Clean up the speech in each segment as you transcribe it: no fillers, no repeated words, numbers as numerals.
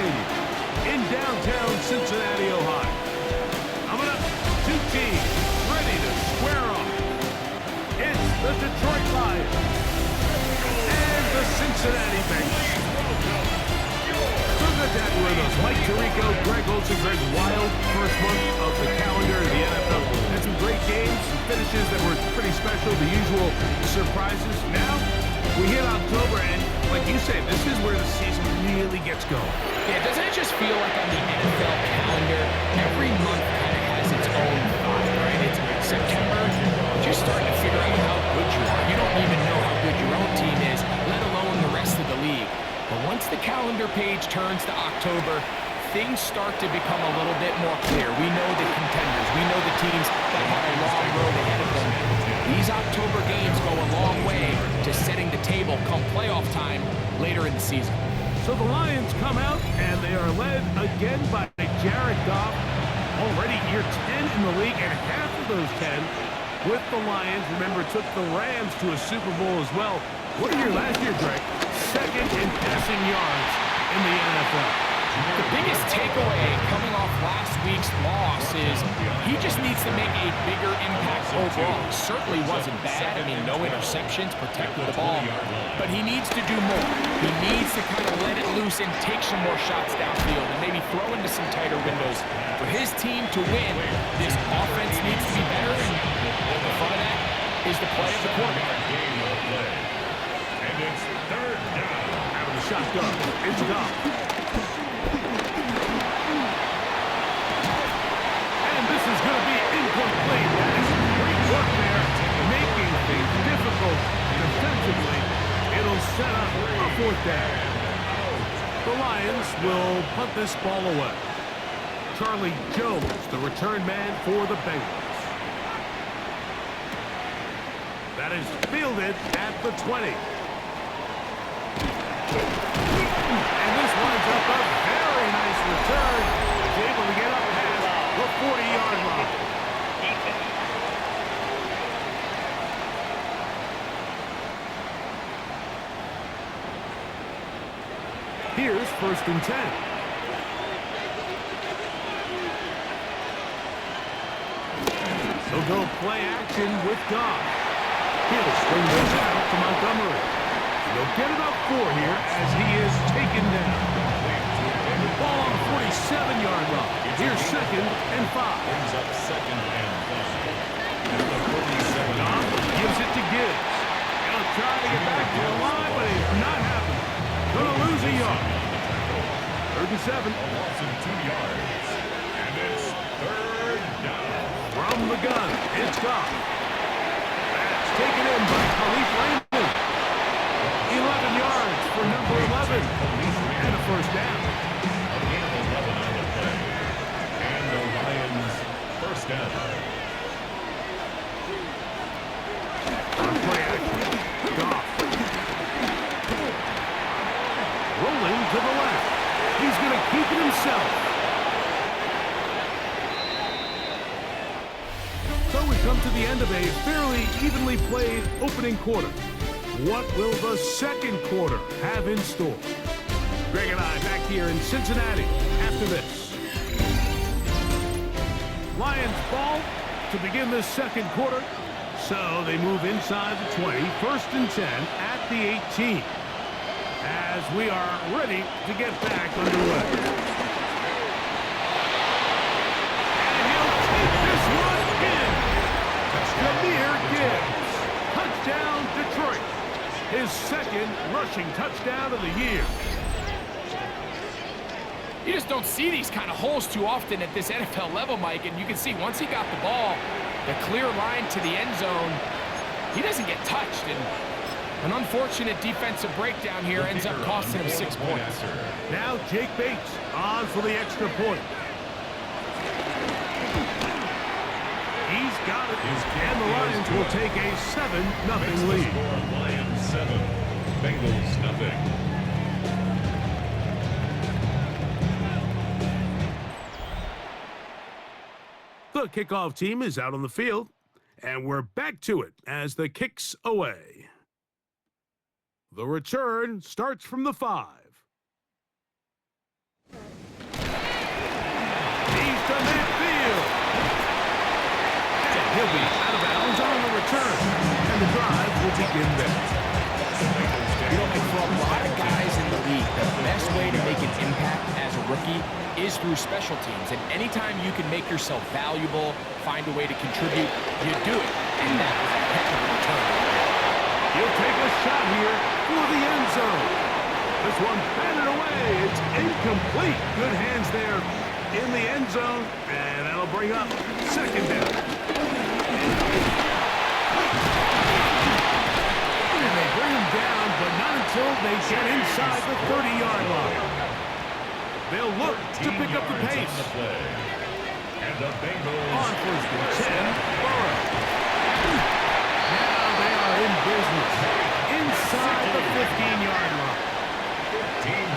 Stadium in downtown Cincinnati, Ohio. Coming up, two teams ready to square off. It's the Detroit Lions and the Cincinnati Bengals. So good to have you with us. Mike Tirico, Greg Olsen, Greg. Wild first month of the calendar in the NFL. Had some great games, some finishes that were pretty special, the usual surprises. Now, we hit October, and like you say, this is where the season really gets going. Yeah, doesn't it just feel like on the NFL calendar, every month kind of has its own vibe, right? It's September, just starting to figure out how good you are. You don't even know how good your own team is, let alone the rest of the league. But once the calendar page turns to October, things start to become a little bit more clear. We know the contenders. We know the teams that have a long road ahead of them. These October games go a long way to setting the table come playoff time later in the season. So the Lions come out, and they are led again by Jared Goff, already year 10 in the league, and half of those 10 with the Lions. Remember, took the Rams to a Super Bowl as well. What a year last year, Greg. Second in passing yards in the NFL. The biggest takeaway coming off last week's loss is he just needs to make a bigger impact overall. Certainly wasn't bad. I mean, no interceptions, protected the ball. But he needs to do more. He needs to kind of let it loose and take some more shots downfield and maybe throw into some tighter windows. For his team to win, this offense needs to be better. And the front of that is the play of the quarterback. And it's third down. Having the shotgun. It's Goff. This is going to be incomplete. That is great work there, making things difficult defensively. It'll set up a fourth down. The Lions will punt this ball away. Charlie Jones, the return man for the Bengals. That is fielded at the 20. And this winds up a very nice return. He's able to get up past the 40-yard line. Here's first and 10. He'll go play action with Goff. He'll swing this out to Montgomery. He'll get about 4 here as he is taken down. Ball on the 47-yard line. Here's second and 5. Brings up second and 5. Goff gives it to Gibbs. He'll try to get back to the line, but it's not happening. Going to lose a yard. Third and 7. A loss of 2 yards. And it's third down. From the gun, it's Goff. That's taken in by Khalif Raymond. 11 yards for number 11. And a first down. A gain of 11 on the play. And the Lions first down. On play action, Goff. Rolling to the left. He's going to keep it himself. So we come to the end of a fairly evenly played opening quarter. What will the second quarter have in store? Greg and I back here in Cincinnati after this. Lions ball to begin this second quarter. So they move inside the 20, first and 10 at the 18. As we are ready to get back underway. And he'll take this one in. Jahmyr Gibbs. Touchdown, Detroit. His second rushing touchdown of the year. You just don't see these kind of holes too often at this NFL level, Mike, and you can see once he got the ball, the clear line to the end zone, he doesn't get touched, and an unfortunate defensive breakdown here ends up costing him 6 points. Now Jake Bates on for the extra point. He's got it, and the Lions will take a 7-0 lead. Lions 7, Bengals nothing. The kickoff team is out on the field, and we're back to it as the kick's away. The return starts from the 5. He'll be out of bounds on the return, and the drive will begin there. You know, like for a lot of guys in the league, the best way to make an impact as a rookie is through special teams. And anytime you can make yourself valuable, find a way to contribute, you do it. And that was a heck of a return. He'll take a shot here for the end zone. This one batted away. It's incomplete. Good hands there in the end zone. And that'll bring up second down. And they bring him down, but not until they get inside the 30-yard line. They'll look to pick up the pace. And the Bengals On first and 10, Burrow. Now they are in business inside the 15-yard line.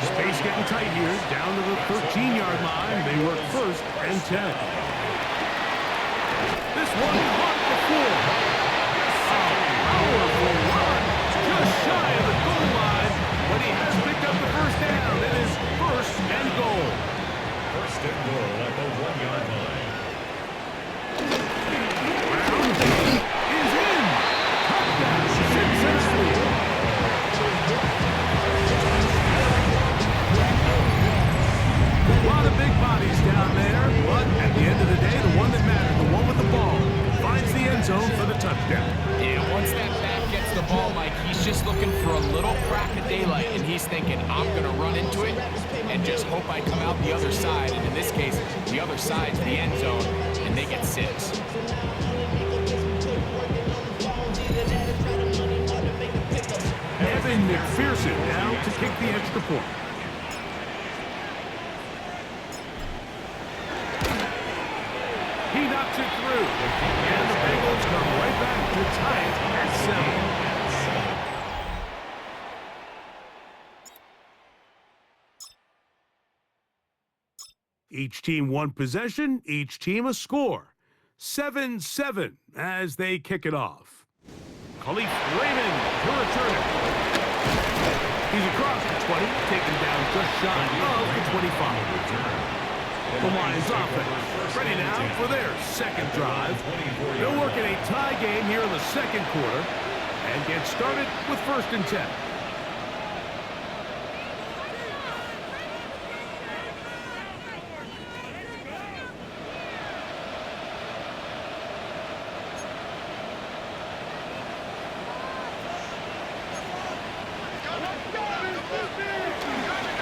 Space getting tight here, down to the 13-yard line. They work first and 10. This one caught the floor. A powerful run, just shy of the goal line, but he has picked up the first down. It is first and goal. first and goal at the 1-yard line. Brown is in. Touchdown, Cincinnati. A lot of big bodies down there, but at the end of the day, the one that mattered, the one with the ball, finds the end zone for the touchdown. Yeah, once that back gets the ball, Mike, he's just looking for a little crack of daylight, and he's thinking, I'm going to run into it and just hope I come out the other side. And in this case, the other side's the end zone, and they get 6. Evan McPherson now to kick the extra point. He knocks it through, and the Bengals come right back to tie it at 7. Each team one possession, each team a score. 7-7 as they kick it off. Khalif Raymond to return it. He's across the 20, taken down just shy of the 25. The Lions offense ready now for their second drive. They'll work in a tie game here in the second quarter and get started with first and 10.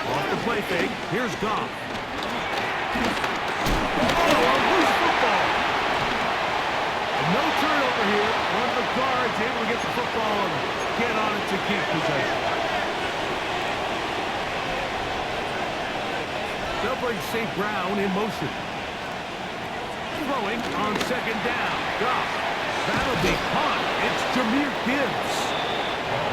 Off the play fake, here's Goff. No turnover here. One of the guards able to get the football and get on it to keep possession. They'll bring St. Brown in motion. Throwing on second down. Goff. That'll be caught. It's Jahmyr Gibbs.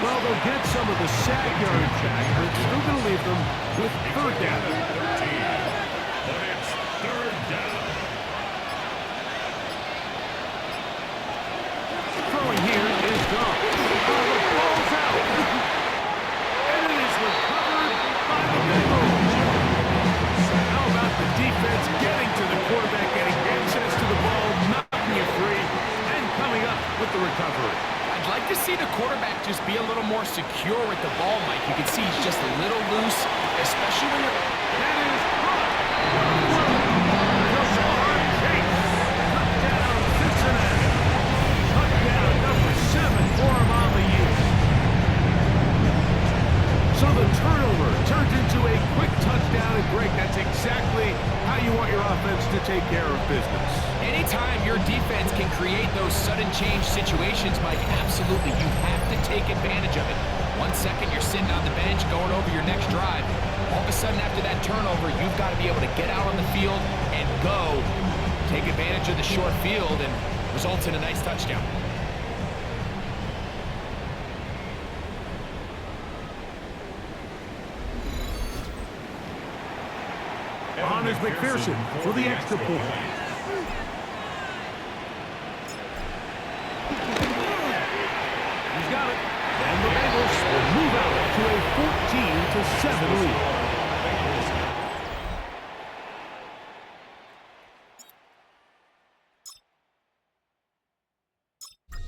Well, they'll get some of the sack yardage back, but it's still going to leave them with third down. But it's third down. Throwing here is Goff. Oh, the ball's out. And it is recovered by the Bengals. How about the defense getting to the quarterback, getting access to the ball, knocking it free, and coming up with the recovery. I'd like to see the quarterback just be a little more secure with the ball, Mike. You can see he's just a little loose, especially when you're... That is caught. Touchdown, Cincinnati. Touchdown number 7 for him on the year. So the turnover turns into a quick touchdown and break. That's exactly how you want your offense to take care of business. Anytime your defense can create those sudden change situations, Mike, absolutely, you have to take advantage of it. 1 second, you're sitting on the bench going over your next drive. All of a sudden, after that turnover, you've got to be able to get out on the field and go. Take advantage of the short field and results in a nice touchdown. On is McPherson for the extra point. He's got it. And the Bengals will move out to a 14-7 lead.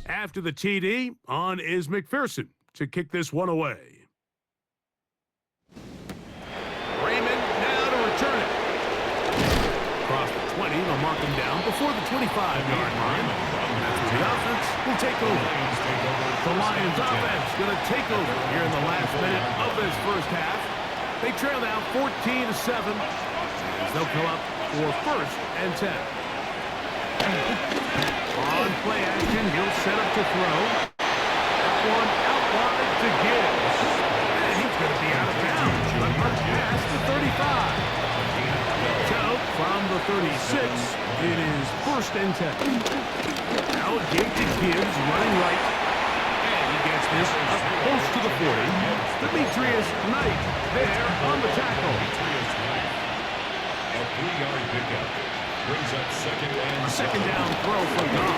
After the TD, on is McPherson to kick this one away. Raymond now to return it. Across the 20, they'll mark him down before the 25-yard line. That's where the offense will take over. The Lions offense going to take over here in the last minute of this first half. They trail now 14-7 as they'll come up for first and 10. On play action, he'll set up to throw. That one out wide to Gibbs. And he's going to be out of bounds, but past the 35. So, from the 36, it is first and 10. Now a dig to Gibbs, running right. And he gets this up close to the 40. Demetrius Knight there on the tackle. A 3-yard pickup. Brings up second down throw for Goff.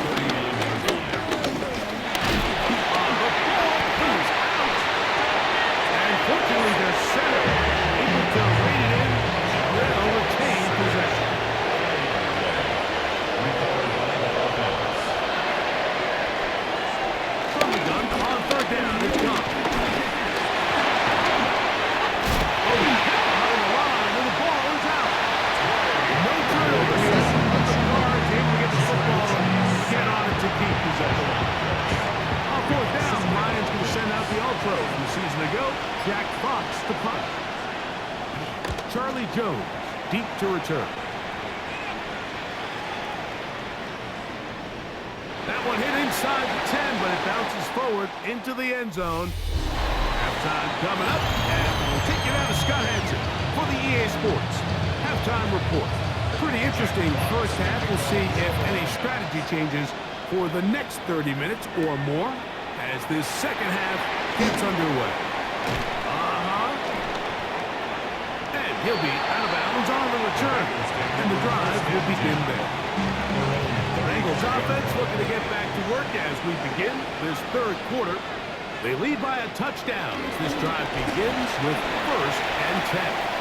The ball is out. And fortunately, their center able to rein it in. They'll retain possession. From the gun on third down, it's Goff. Oh, he's hit behind the line, and the ball is out. No turnover. Keep possession. On fourth down, Lions going to send out the All-Pro from the season ago, Jack Fox to punt. Charlie Jones deep to return. That one hit inside the 10, but it bounces forward into the end zone. Halftime coming up, and we'll take you down to Scott Hansen for the EA Sports Halftime Report. Pretty interesting first half. We'll see if any strategy changes for the next 30 minutes or more as this second half gets underway. And he'll be out of bounds on the return, and the drive will begin there. The Bengals offense looking to get back to work as we begin this third quarter. They lead by a touchdown as this drive begins with first and 10.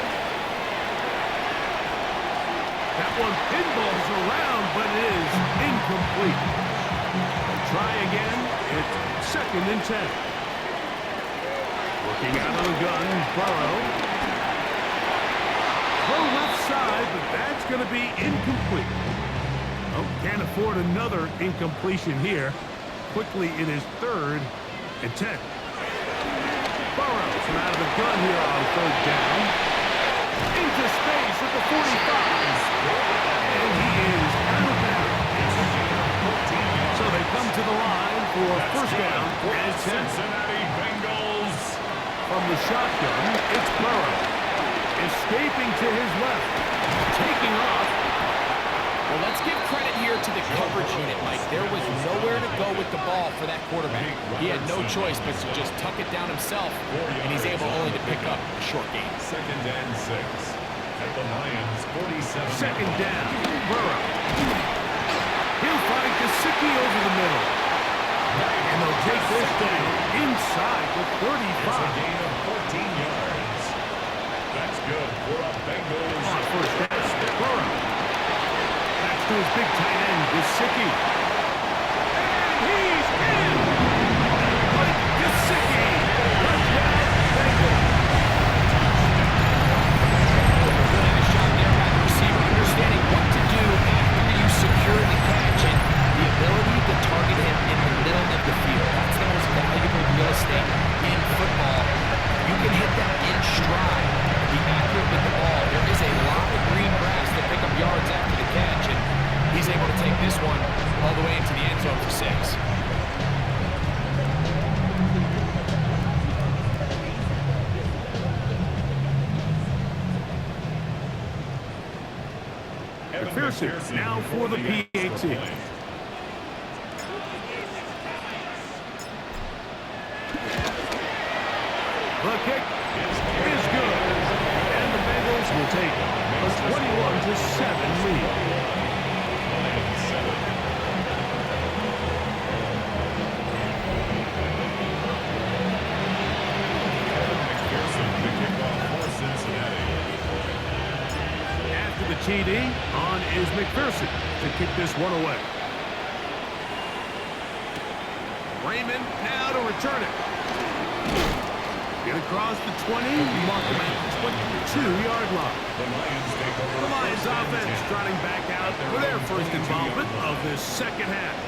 That one pinballs around, but it is incomplete. Try again. It's second and 10. Looking out of the gun, Burrow. Throw left side, but that's going to be incomplete. Oh, can't afford another incompletion here. Quickly, it is third and 10. Burrow from out of the gun here on third down. Into space at the 45. And he is out of bounds. So they come to the line for first down and 10. Cincinnati Bengals. From the shotgun, it's Burrow. Escaping to his left. Taking off. Well, let's give credit here to the coverage unit, Mike. There was nowhere to go with the ball for that quarterback. He had no choice but to just tuck it down himself, and he's able only to pick up a short gain. Second and 6. At the Lions, 47. Second down, Burrow. He'll find Gesicki over the middle. And they'll take this down inside the 35. It's a gain of 14 yards. That's good for a Bengals. On first down, Burrow. That's to his big tight end, Gesicki. And he's in! Mike Gesicki. Touchdown, Bengals. Really nice shot there by the receiver, understanding what to do after you secure the catch, and the ability to target him in the middle of the field. That's the most valuable real estate in football. You can hit that in stride, be accurate with the ball. There is a lot of green grass to pick up yards after the catch, and he's able to take this one all the way into the end zone for 6. McPherson now for the PAT. The kick is good, and the Bengals will take a 21-7 lead. After the TD, on is McPherson to kick this one away. Raymond now to return it. Get across the 20, mark him at the 22-yard line. The Lions offense trotting back out for their first involvement of this second half.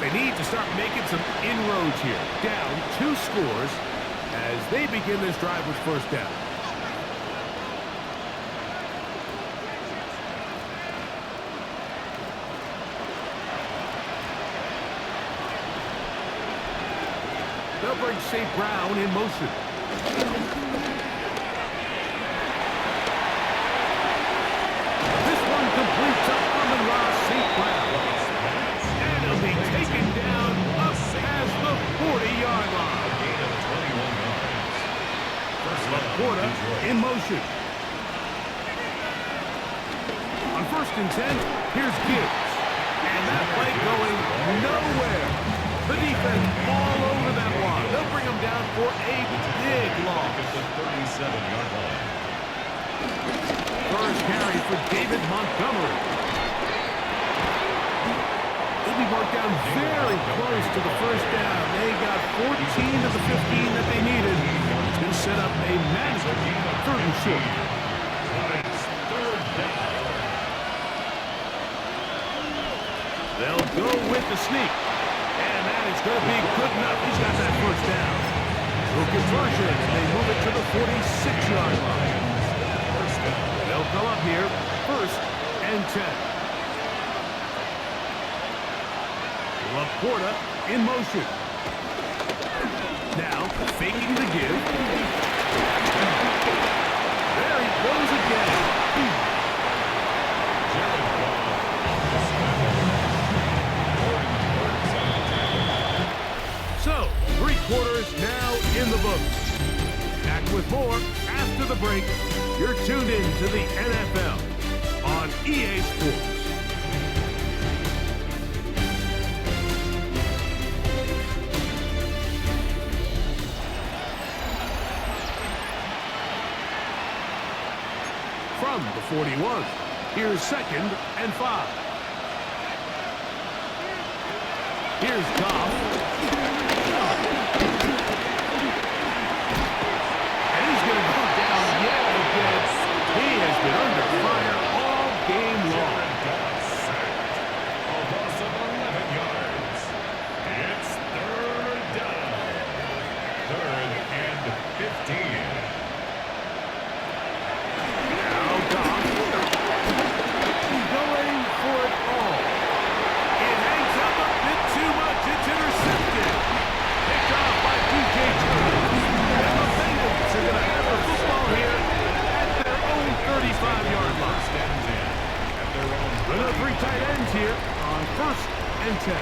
They need to start making some inroads here. Down 2 scores as they begin this drive with first down. They'll bring St. Brown in motion. This one completes up on the Ross St. Brown. And he'll be taken down up past the 40-yard line. Laporta in motion. On 1st and 10, here's Gibbs. And that play going nowhere. The defense all over that one. They'll bring him down for a big loss. At the 37-yard line. First carry for David Montgomery. They'll be marked down very close to the first down. They got 14 to the 15 that they needed to set up a massive 3rd and short. It's 3rd down. They'll go with the sneak. And that is going to be good enough. He's got that first down. No conversion. They move it to the 46-yard line. They'll come up here, 1st and 10. Laporta in motion. Now, faking the give. There he goes again. So, 3 quarters now in the books. Back with more after the break. You're tuned in to the NFL on EA Sports. From the 41, here's 2nd and 5. Here's Goff. And he's going to go down yet again. He has been under fire all game long. A loss of 11 yards. It's 3rd down. 3rd and 15. Now Goff. Going for it all. It hangs up a bit too much. It's intercepted. Picked off by DJ Jones. And the Bengals are going to have the football here at their own 35-yard line. Another 3 tight ends here on 1st and 10.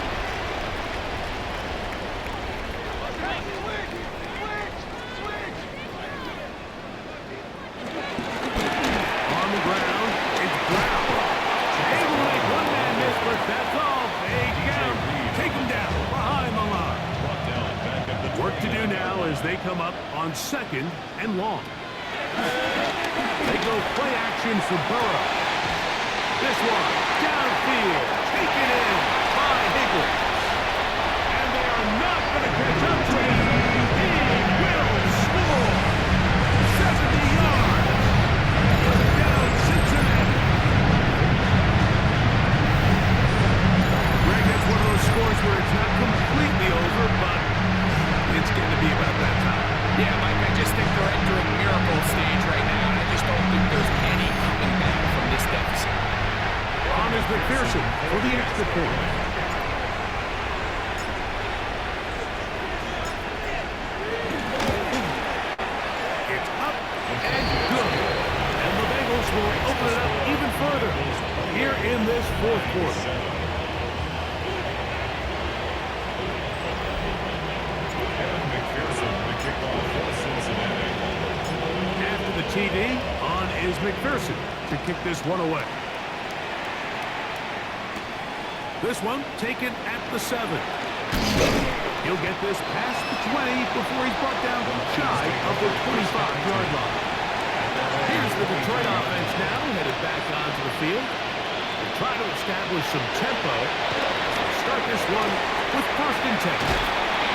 On the ground, it's Brown. Able to make one man miss, but that's all. They count. Take him down behind the line. Work to do now as they come up on 2nd and long. They go play action for Burrow. This one, downfield, taken in by Higgins. And they are not going to catch up to him. He will score. 70 yards. Touchdown, Cincinnati. Greg, that's one of those scores where it's not completely over, but it's going to be about that time. Yeah, Mike, I just think they're entering miracle stage right now, and I just don't think there's any coming back from this deficit. On is McPherson for the extra point. It's up and good. And the Bengals will open it up even further here in this 4th quarter. After the TD, on is McPherson to kick this one away. This one taken at the 7. He'll get this past the 20 before he's brought down shy of the 25-yard line. Here's the Detroit offense now, headed back onto the field. They try to establish some tempo. Start this one with 1st and 10.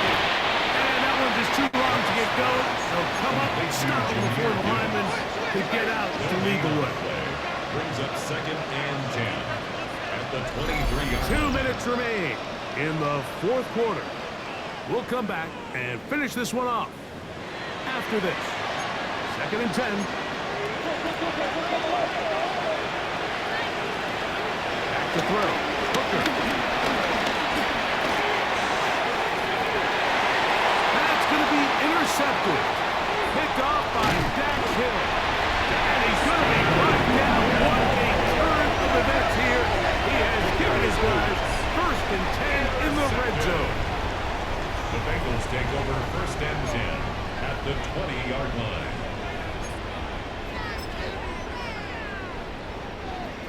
going. They'll come up and stop him before the lineman could get out to lead the way. Brings up 2nd and 10 at the 23-yard 2 minutes remain in the fourth quarter. We'll come back and finish this one off after this. 2nd and 10. Back to throw. Hooker. That's going to be intercepted. Picked off by Dax Hill. And he's going to be brought down. What a turn of events here. He has given his guys 1st and 10 in the red zone. The Bengals take over 1st and 10 at the 20-yard line.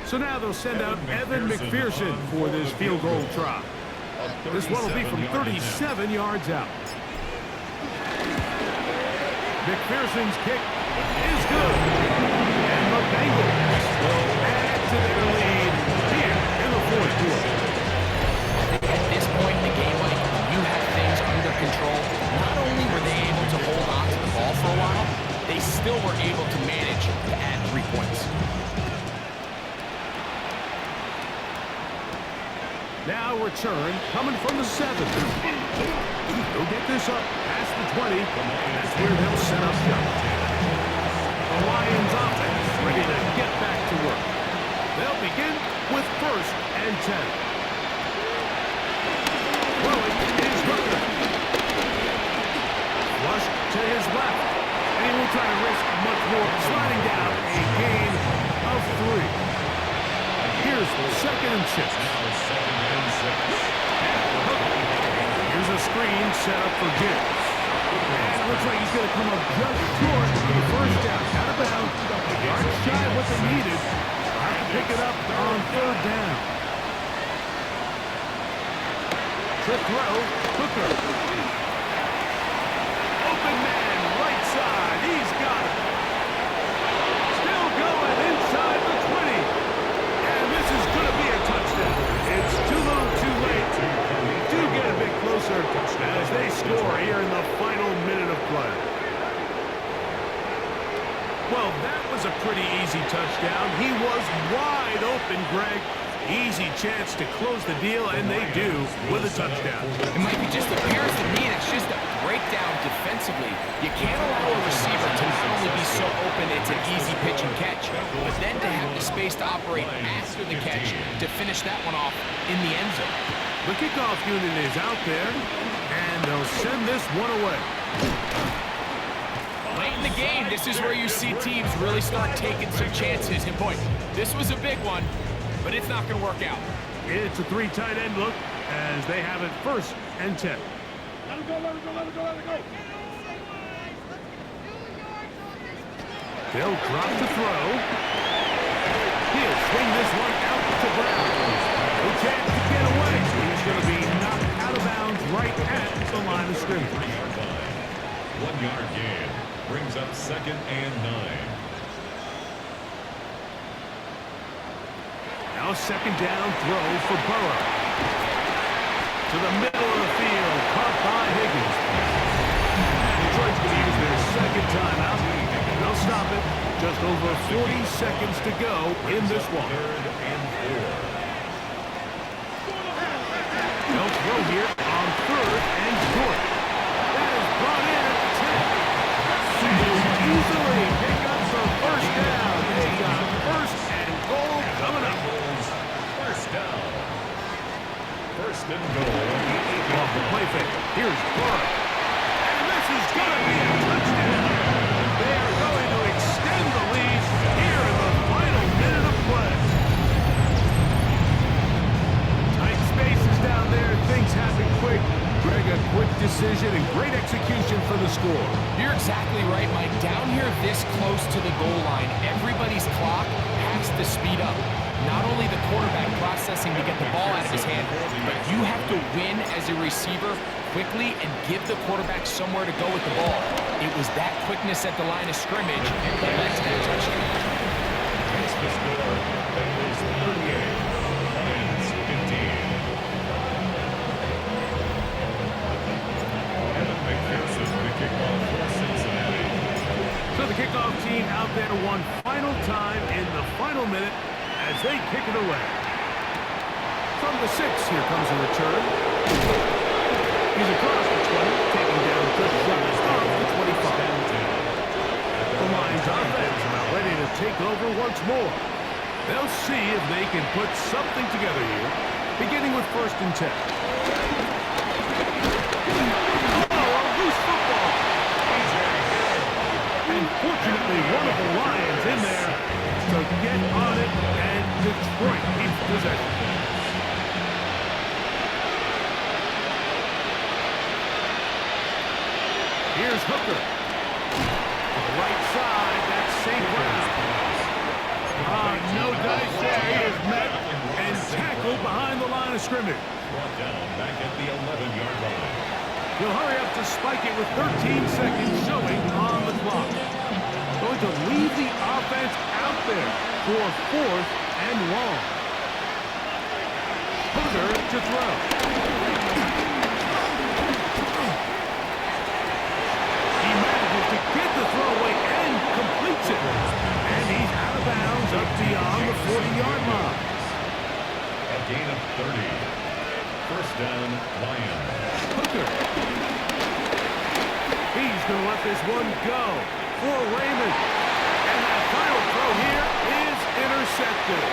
So now they'll send out Evan McPherson for this field goal try. This one will be from 37 yards out. McPherson's kick is good. And the Bengals will add to their lead here in the fourth quarter. At this point in the game, Mike, you have things under control. Not only were they able to hold on to the ball for a while, they still were able to manage to add 3 points. Now return coming from the 7. They'll get this up past the 20. That's where they'll set up shop. The Lions offense ready to get back to work. They'll begin with 1st and 10. Throwing is Hooker. Flush to his left. And he won't try to risk much more. Sliding down a gain of 3. Here's 2nd and 6. Here's a screen set up for Gibbs. And it looks like he's going to come up just short of the 1st down. Out of bounds. Yards shy of what they needed. Have to pick it up on 3rd down. To throw, Hooker. Open man, right side. He's got it. Still going inside the 20. And this is going to be a touchdown. It's too little too late. They do get a bit closer as they score here in the final minute of play. Well, that was a pretty easy touchdown. He was wide open, Greg. Easy chance to close the deal, and they do with a touchdown. It might be just appearance to me that's just a breakdown defensively. You can't allow a receiver to not only be so open it's an easy pitch and catch, but then to have the space to operate after the catch to finish that one off in the end zone. The kickoff unit is out there, and they'll send this one away. Late in the game, this is where you see teams really start taking some chances. And boy, this was a big one, but it's not going to work out. It's a 3 tight end look as they have it 1st and 10. Let it go, let it go, let it go, let it go. They'll drop to throw. He'll swing this one out to Brown. No chance to get away. He's going to be knocked out of bounds right at the line of scrimmage. 1-yard gain brings up 2nd and 9. Now 2nd down throw for Burrow. To the middle of the field, caught by Higgins. Detroit's going to use their 2nd timeout. They'll stop it. Just over 40 seconds to go in this one. 3rd and 4. They'll throw here on 3rd and short. That is brought in at the 10. They easily pick up some 1st down. They got 1st and goal coming up. 1st down. 1st and goal. Off the play fake. Here's Burrow. And this is going to be a touchdown. They are going to extend the lead here in the final minute of play. Tight spaces down there. Things happen quick. Greg, a quick decision and great execution for the score. You're exactly right, Mike. Down here this close to the goal line, everybody's clock has to speed up. Not only the quarterback processing to get the ball out of his hand, but you have to win as a receiver quickly and give the quarterback somewhere to go with the ball. It was that quickness at the line of scrimmage that led to that touchdown. That's the score. Bengals 38. Lions 15. Evan McPherson, the kickoff for The kickoff team out there one final time in the final minute as they kick it away. From the 6, here comes a return. He's across the 20, taking down just shy of the 25. The Lions offense about ready to take over once more. They'll see if they can put something together here, beginning with 1st and 10. Oh, a loose football. And fortunately, one of the Lions in there to get on it, and Detroit keeps possession. Here's Hooker. To the right side, that's St. Brown. No dice there. He is met and tackled behind the line of scrimmage. Brought down back at the 11-yard line. He'll hurry up to spike it with 13 seconds showing on the clock. Going to leave the offense out there for 4th and long. Hooker to throw. He manages to get the throwaway and completes it. And he's out of bounds up beyond the 40-yard line. A gain of 30. 1st down, Lions. Hooker. He's going to let this one go for Raymond. And that final throw here is intercepted.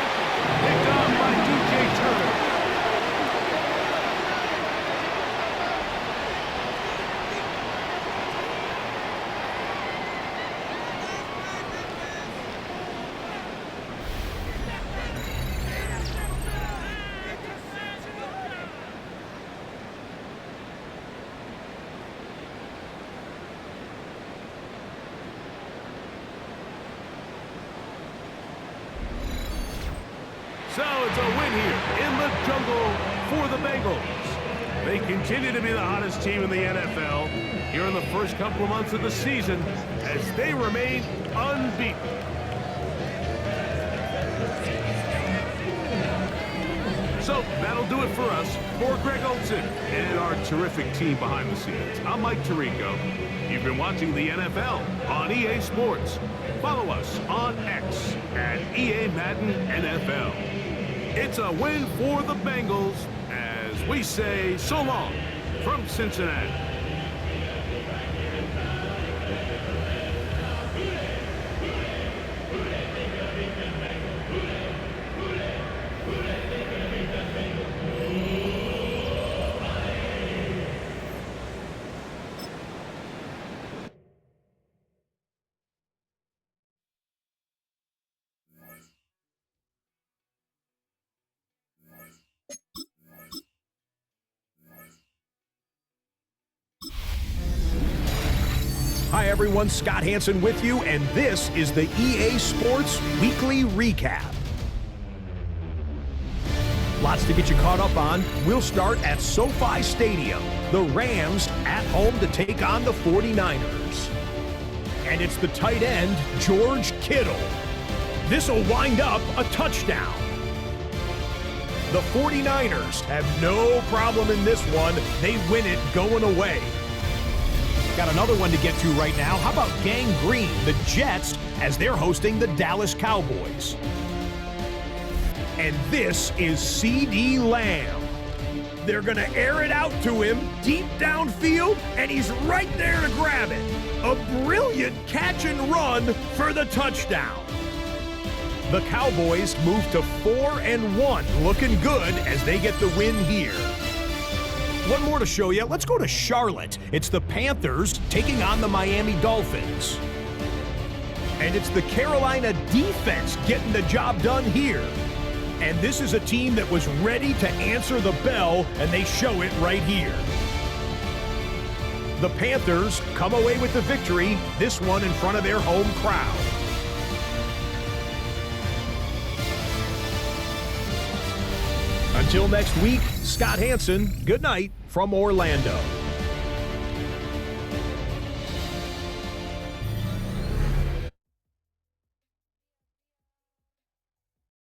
Picked off by DJ Turner. So it's a win here in the jungle for the Bengals. They continue to be the hottest team in the NFL here in the first couple of months of the season as they remain unbeaten. So that'll do it for us. For Greg Olson and our terrific team behind the scenes, I'm Mike Tirico. You've been watching the NFL on EA Sports. Follow us on X at EA Madden NFL. It's a win for the Bengals as we say so long from Cincinnati. Hi everyone, Scott Hansen with you, and this is the EA Sports Weekly Recap. Lots to get you caught up on. We'll start at SoFi Stadium. The Rams at home to take on the 49ers. And it's the tight end, George Kittle. This'll wind up a touchdown. The 49ers have no problem in this one. They win it going away. Got another one to get to right now. How about Gang Green, the Jets, as they're hosting the Dallas Cowboys? And this is C.D. Lamb. They're going to air it out to him deep downfield, and he's right there to grab it. A brilliant catch and run for the touchdown. The Cowboys move to 4-1, looking good as they get the win here. One more to show you. Let's go to Charlotte. It's the Panthers taking on the Miami Dolphins. And it's the Carolina defense getting the job done here. And this is a team that was ready to answer the bell, and they show it right here. The Panthers come away with the victory, this one in front of their home crowd. Until next week, Scott Hansen, good night from Orlando.